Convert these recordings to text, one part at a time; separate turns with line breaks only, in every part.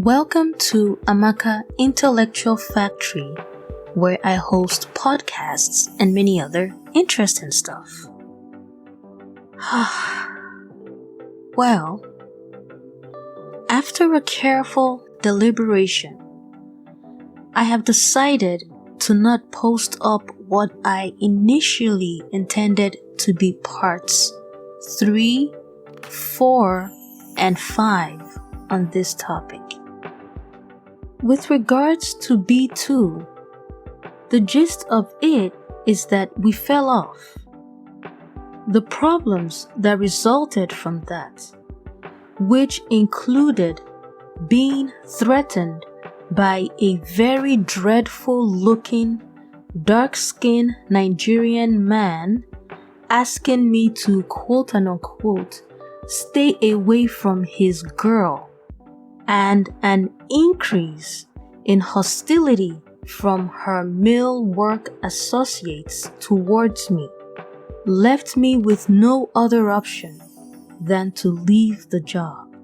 Welcome to Amaka Intellectual Factory, where I host podcasts and many other interesting stuff. Well, after a careful deliberation, I have decided to not post up what I initially intended to be parts 3, 4, and 5 on this topic. With regards to B2, the gist of it is that we fell off. The problems that resulted from that, which included being threatened by a very dreadful looking, dark-skinned Nigerian man asking me to quote and unquote stay away from his girl, and an increase in hostility from her male work associates towards me left me with no other option than to leave the job,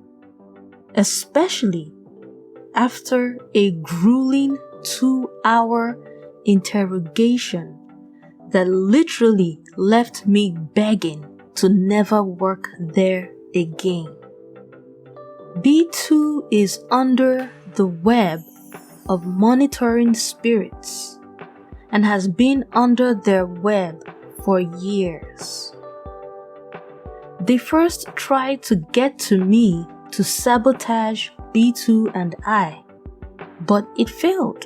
especially after a grueling 2-hour interrogation that literally left me begging to never work there again. B2 is under the web of monitoring spirits and has been under their web for years. They first tried to get to me to sabotage B2 and I, but it failed.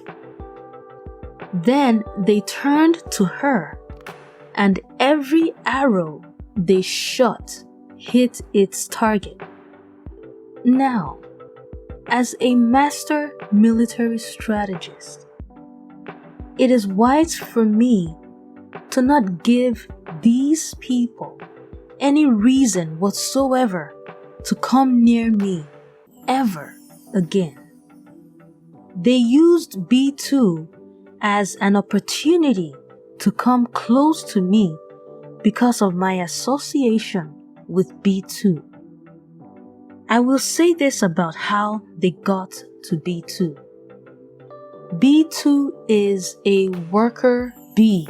Then they turned to her, and every arrow they shot hit its target. Now, as a master military strategist, it is wise for me to not give these people any reason whatsoever to come near me ever again. They used B2 as an opportunity to come close to me because of my association with B2. I will say this about how they got to B2. B2 is a worker bee.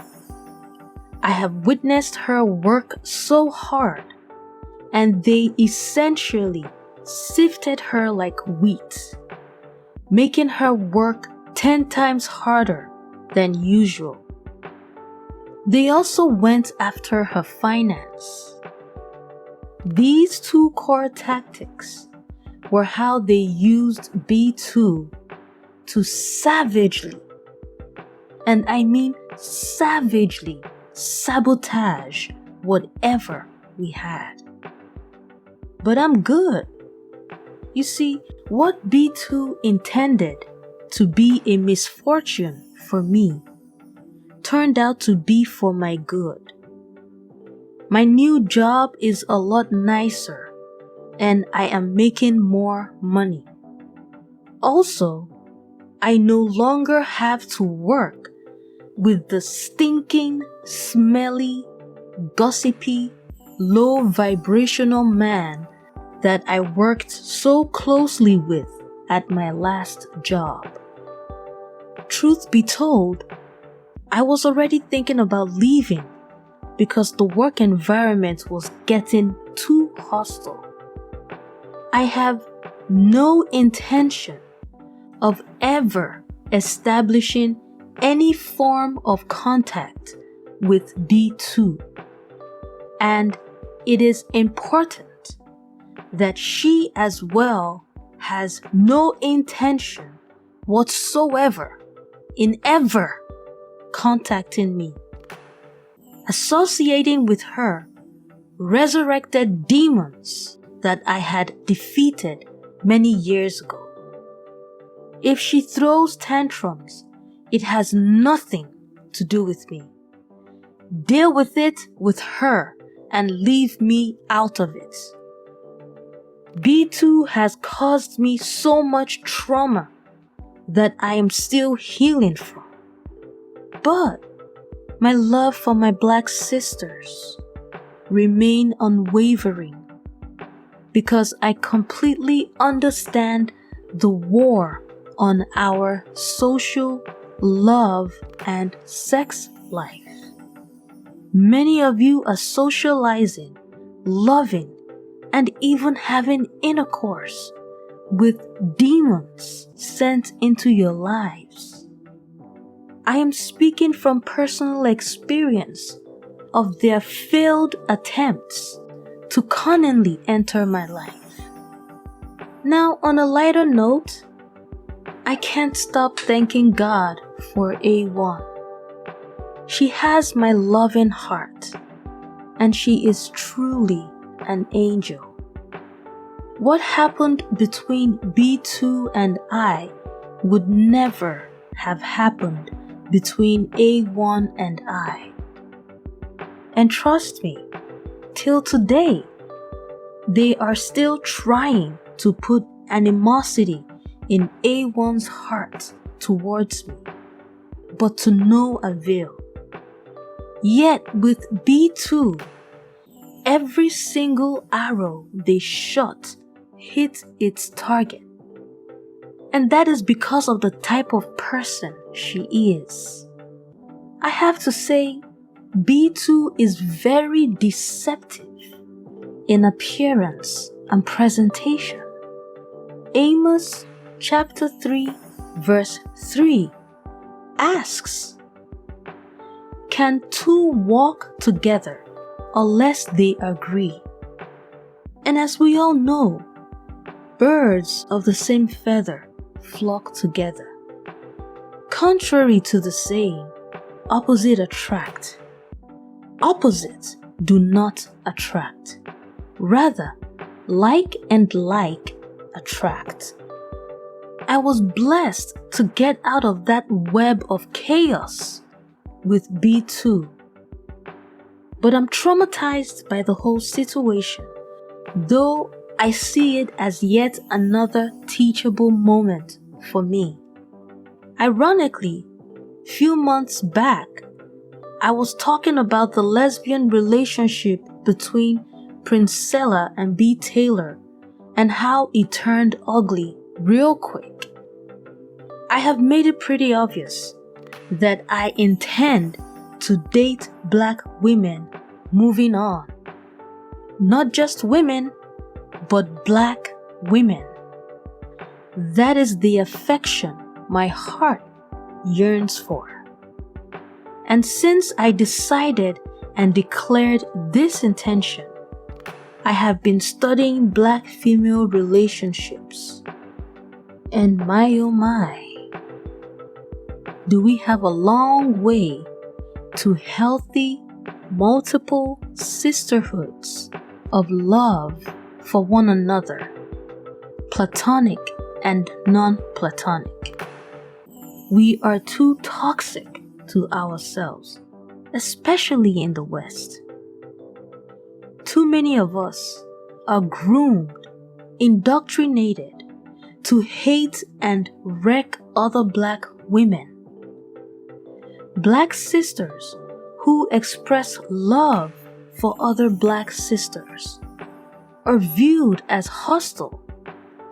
I have witnessed her work so hard, and they essentially sifted her like wheat, making her work 10 times harder than usual. They also went after her finance. These two core tactics were how they used B2 to savagely, and I mean savagely, sabotage whatever we had. But I'm good. You see, what B2 intended to be a misfortune for me turned out to be for my good. My new job is a lot nicer, and I am making more money. Also, I no longer have to work with the stinking, smelly, gossipy, low vibrational man that I worked so closely with at my last job. Truth be told, I was already thinking about leaving because the work environment was getting too hostile. I have no intention of ever establishing any form of contact with B2, and it is important that she as well has no intention whatsoever in ever contacting me. Associating with her resurrected demons that I had defeated many years ago. If she throws tantrums, it has nothing to do with me. Deal with it with her and leave me out of it. B2 has caused me so much trauma that I am still healing from. But my love for my black sisters remain unwavering because I completely understand the war on our social, love, and sex life. Many of you are socializing, loving, and even having intercourse with demons sent into your lives. I am speaking from personal experience of their failed attempts to cunningly enter my life. Now, on a lighter note, I can't stop thanking God for A1. She has my loving heart, and she is truly an angel. What happened between B2 and I would never have happened between A1 and I. And trust me, till today, they are still trying to put animosity in A1's heart towards me, but to no avail. Yet with B2, every single arrow they shot hit its target. And that is because of the type of person she is. I have to say, B2 is very deceptive in appearance and presentation. Amos chapter 3 verse 3 asks, "Can two walk together unless they agree?" And as we all know, birds of the same feather flock together. Contrary to the saying, opposite attract. Opposites do not attract. Rather, like and like attract. I was blessed to get out of that web of chaos with B2. But I'm traumatized by the whole situation, though I see it as yet another teachable moment for me. Ironically, few months back, I was talking about the lesbian relationship between Princella and B. Taylor and how it turned ugly real quick. I have made it pretty obvious that I intend to date black women moving on. Not just women, but black women. That is the affection my heart yearns for. And since I decided and declared this intention, I have been studying black female relationships. And my oh my, do we have a long way to healthy, multiple sisterhoods of love for one another, platonic and non-platonic. We are too toxic to ourselves, especially in the West. Too many of us are groomed, indoctrinated to hate and wreck other black women. Black sisters who express love for other black sisters are viewed as hostile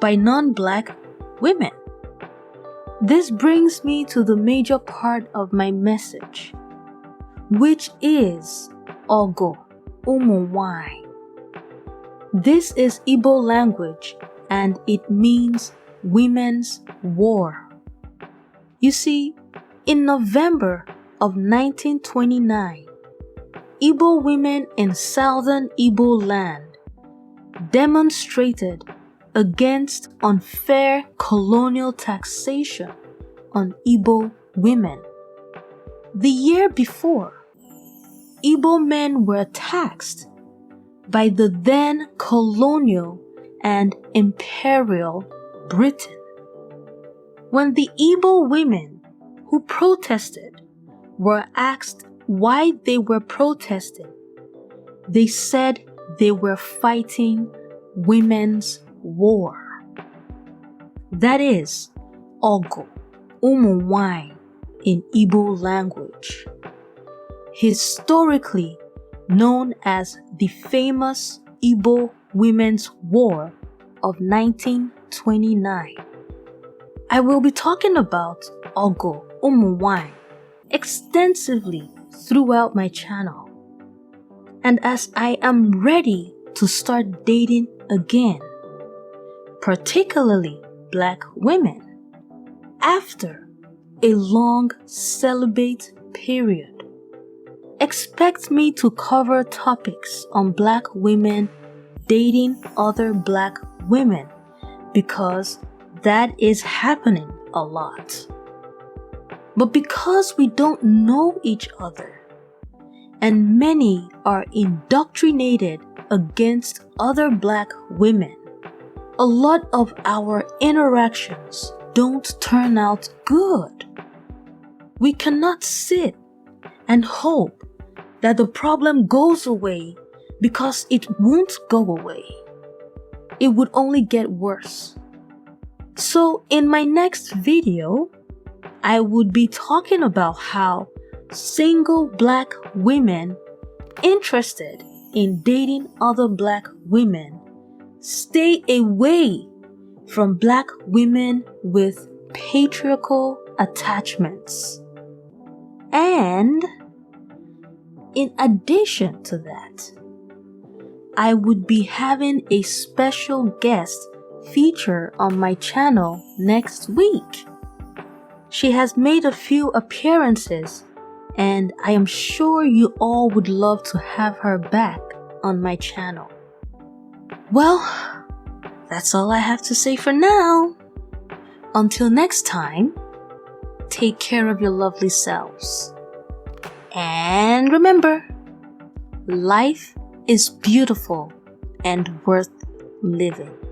by non-black women. This brings me to the major part of my message, which is Ogo Umunwai. This is Igbo language and it means women's war. You see, in November of 1929, Igbo women in southern Igbo land demonstrated against unfair colonial taxation on Igbo women. The year before, Igbo men were taxed by the then colonial and imperial Britain. When the Igbo women who protested were asked why they were protesting, they said they were fighting women's war. That is Ogo Umunwai in Igbo language, historically known as the famous Igbo Women's War of 1929. I will be talking about Ogo Umuwine extensively throughout my channel. And as I am ready to start dating again, particularly Black women, after a long celibate period, expect me to cover topics on Black women dating other Black women because that is happening a lot. But because we don't know each other, and many are indoctrinated against other Black women, a lot of our interactions don't turn out good. We cannot sit and hope that the problem goes away because it won't go away. It would only get worse. So in my next video, I would be talking about how single Black women interested in dating other Black women stay away from Black women with patriarchal attachments. And in addition to that, I would be having a special guest feature on my channel next week. She has made a few appearances, and I am sure you all would love to have her back on my channel. Well, that's all I have to say for now. Until next time, take care of your lovely selves. And remember, life is beautiful and worth living.